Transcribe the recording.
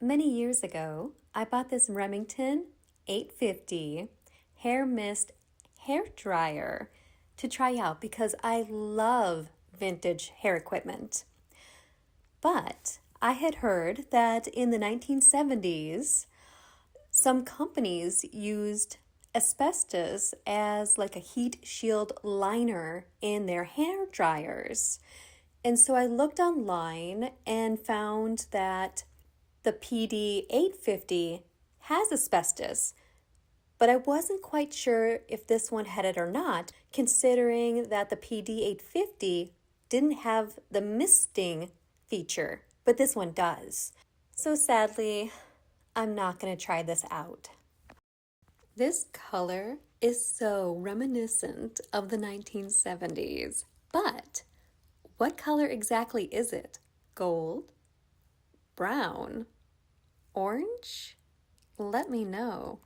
Many years ago, I bought this Remington 850 hair mist hair dryer to try out because I love vintage hair equipment. But I had heard that in the 1970s, some companies used asbestos as like a heat shield liner in their hair dryers. And so I looked online and found that the PD 850 has asbestos, but I wasn't quite sure if this one had it or not, considering that the PD 850 didn't have the misting feature, but this one does. So sadly, I'm not going to try this out. This color is so reminiscent of the 1970s, but what color exactly is it? Gold? Brown? Orange? Let me know.